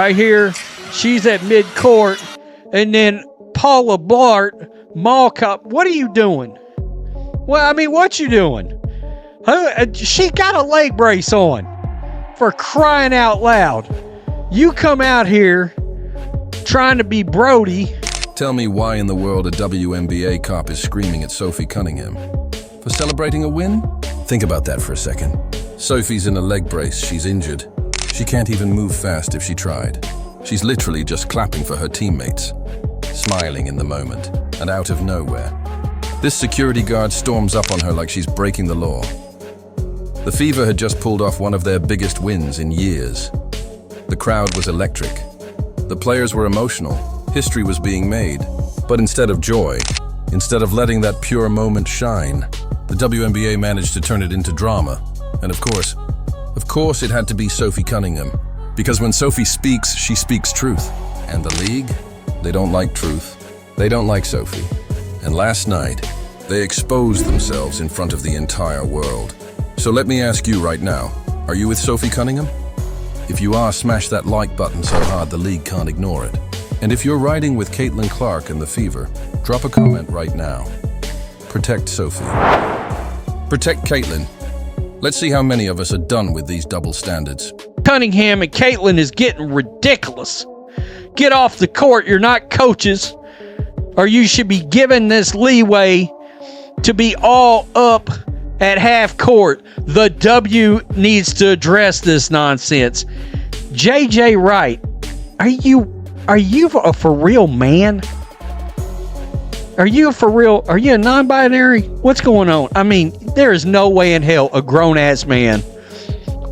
I hear she's at mid-court, and then Paula Blart, mall cop, what are you doing? Well, I mean, what you doing? She got a leg brace on, for crying out loud. You come out here trying to be Brody. Tell me why in the world a WNBA cop is screaming at Sophie Cunningham? For celebrating a win? Think about that for a second. Sophie's in a leg brace, she's injured. She can't even move fast if she tried. She's literally just clapping for her teammates, smiling in the moment, and out of nowhere, this security guard storms up on her like she's breaking the law. The Fever had just pulled off one of their biggest wins in years. The crowd was electric. The players were emotional. History was being made. But instead of joy, instead of letting that pure moment shine, the WNBA managed to turn it into drama. And of course it had to be Sophie Cunningham. Because when Sophie speaks, she speaks truth. And the league? They don't like truth. They don't like Sophie. And last night, they exposed themselves in front of the entire world. So let me ask you right now, are you with Sophie Cunningham? If you are, smash that like button so hard the league can't ignore it. And if you're riding with Caitlin Clark and the Fever, drop a comment right now. Protect Sophie. Protect Caitlin. Let's see how many of us are done with these double standards. Cunningham and Caitlin is getting ridiculous. Get off the court, you're not coaches, or you should be given this leeway to be all up at half court. The W needs to address this nonsense. JJ Wright, are you a for real man? Are you a non-binary? What's going on? I mean, there is no way in hell a grown-ass man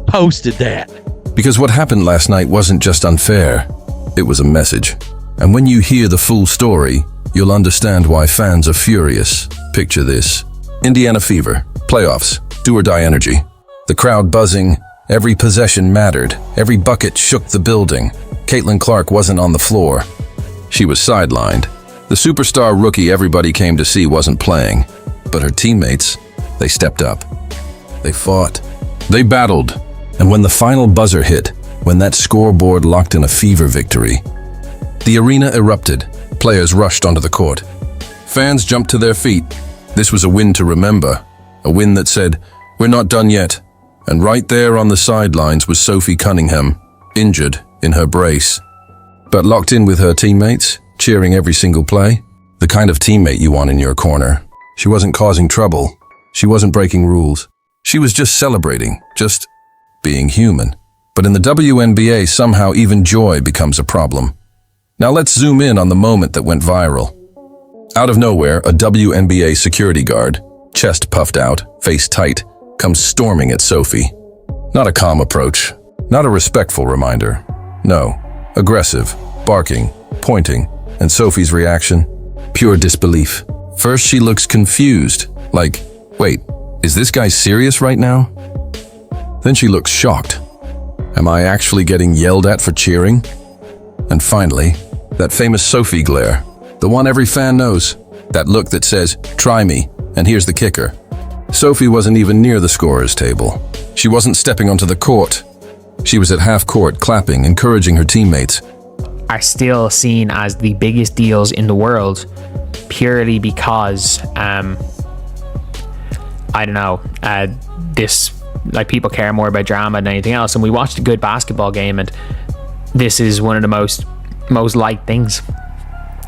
posted that. Because what happened last night wasn't just unfair, it was a message. And when you hear the full story, you'll understand why fans are furious. Picture this. Indiana Fever, playoffs, do-or-die energy. The crowd buzzing, every possession mattered, every bucket shook the building. Caitlin Clark wasn't on the floor. She was sidelined. The superstar rookie everybody came to see wasn't playing. But her teammates, they stepped up. They fought. They battled. And when the final buzzer hit, when that scoreboard locked in a Fever victory, the arena erupted. Players rushed onto the court. Fans jumped to their feet. This was a win to remember. A win that said, we're not done yet. And right there on the sidelines was Sophie Cunningham, injured in her brace, but locked in with her teammates, cheering every single play. The kind of teammate you want in your corner. She wasn't causing trouble. She wasn't breaking rules. She was just celebrating, just being human. But in the WNBA, somehow even joy becomes a problem. Now let's zoom in on the moment that went viral. Out of nowhere, a WNBA security guard, chest puffed out, face tight, comes storming at Sophie. Not a calm approach, not a respectful reminder. No, aggressive, barking, pointing, and Sophie's reaction? Pure disbelief. First she looks confused, like, wait, is this guy serious right now? Then she looks shocked. Am I actually getting yelled at for cheering? And finally, that famous Sophie glare, the one every fan knows, that look that says, try me, and here's the kicker. Sophie wasn't even near the scorer's table. She wasn't stepping onto the court. She was at half court, clapping, encouraging her teammates. Are still seen as the biggest deals in the world purely because, I don't know, people care more about drama than anything else. And we watched a good basketball game, and this is one of the most liked things.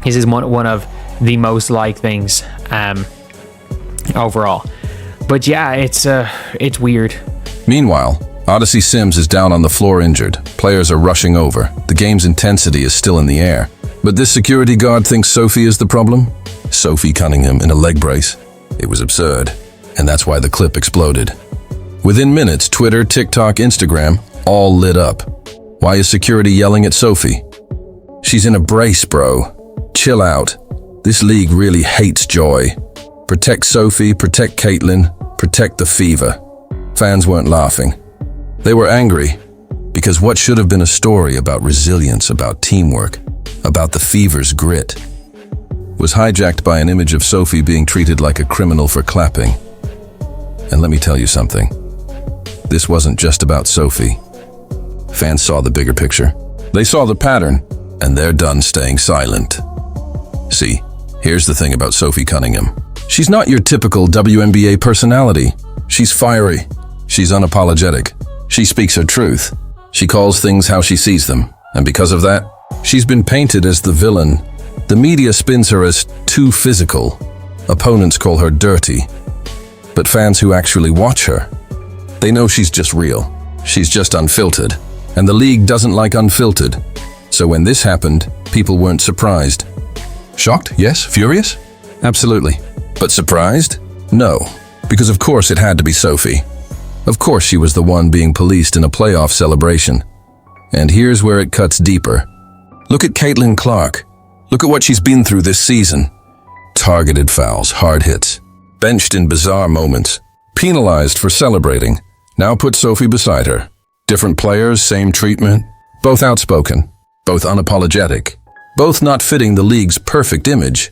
This is one of the most liked things overall. But yeah, it's weird. Meanwhile, Odyssey Sims is down on the floor injured. Players are rushing over. The game's intensity is still in the air. But this security guard thinks Sophie is the problem? Sophie Cunningham in a leg brace? It was absurd. And that's why the clip exploded. Within minutes, Twitter, TikTok, Instagram, all lit up. Why is security yelling at Sophie? She's in a brace, bro. Chill out. This league really hates joy. Protect Sophie, protect Caitlin, protect the Fever. Fans weren't laughing. They were angry, because what should have been a story about resilience, about teamwork, about the Fever's grit, was hijacked by an image of Sophie being treated like a criminal for clapping. And let me tell you something. This wasn't just about Sophie. Fans saw the bigger picture. They saw the pattern, and they're done staying silent. See, here's the thing about Sophie Cunningham. She's not your typical WNBA personality. She's fiery. She's unapologetic. She speaks her truth. She calls things how she sees them. And because of that, she's been painted as the villain. The media spins her as too physical. Opponents call her dirty. But fans who actually watch her, they know she's just real. She's just unfiltered. And the league doesn't like unfiltered. So when this happened, people weren't surprised. Shocked? Yes. Furious? Absolutely. But surprised? No. Because of course it had to be Sophie. Of course she was the one being policed in a playoff celebration. And here's where it cuts deeper. Look at Caitlin Clark. Look at what she's been through this season. Targeted fouls, hard hits, benched in bizarre moments, penalized for celebrating. Now put Sophie beside her. Different players, same treatment. Both outspoken, both unapologetic, both not fitting the league's perfect image,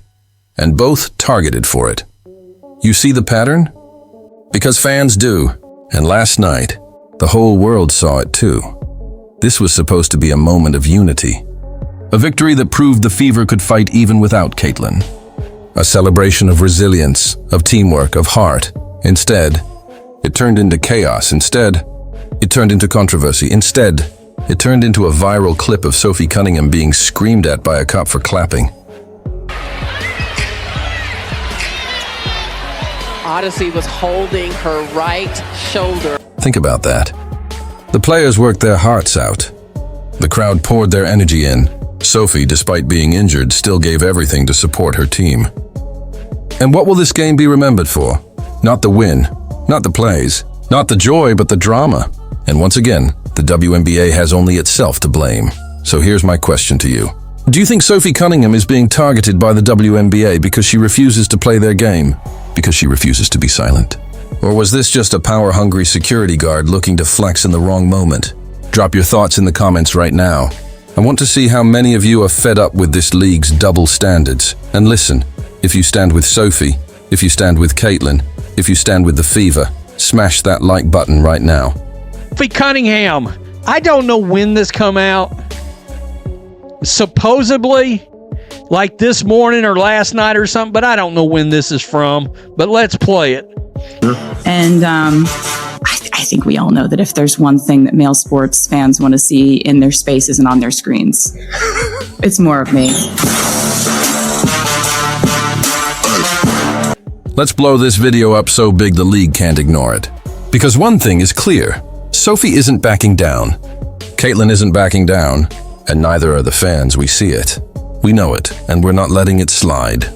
and both targeted for it. You see the pattern? Because fans do. And last night, the whole world saw it too. This was supposed to be a moment of unity. A victory that proved the Fever could fight even without Caitlin. A celebration of resilience, of teamwork, of heart. Instead, it turned into chaos. Instead, it turned into controversy. Instead, it turned into a viral clip of Sophie Cunningham being screamed at by a cop for clapping. Odyssey was holding her right shoulder. Think about that. The players worked their hearts out. The crowd poured their energy in. Sophie, despite being injured, still gave everything to support her team. And what will this game be remembered for? Not the win, not the plays, not the joy, but the drama. And once again, the WNBA has only itself to blame. So here's my question to you. Do you think Sophie Cunningham is being targeted by the WNBA because she refuses to play their game? Because she refuses to be silent? Or was this just a power-hungry security guard looking to flex in the wrong moment? Drop your thoughts in the comments right now. I want to see how many of you are fed up with this league's double standards. And listen, if you stand with Sophie, if you stand with Caitlin, if you stand with the Fever, smash that like button right now. Sophie Cunningham, I don't know when this come out. Supposedly, like this morning or last night or something, but I don't know when this is from. But let's play it. And I think we all know that if there's one thing that male sports fans want to see in their spaces and on their screens, it's more of me. Let's blow this video up so big the league can't ignore it. Because one thing is clear, Sophie isn't backing down. Caitlin isn't backing down, and neither are the fans. We see it. We know it, and we're not letting it slide.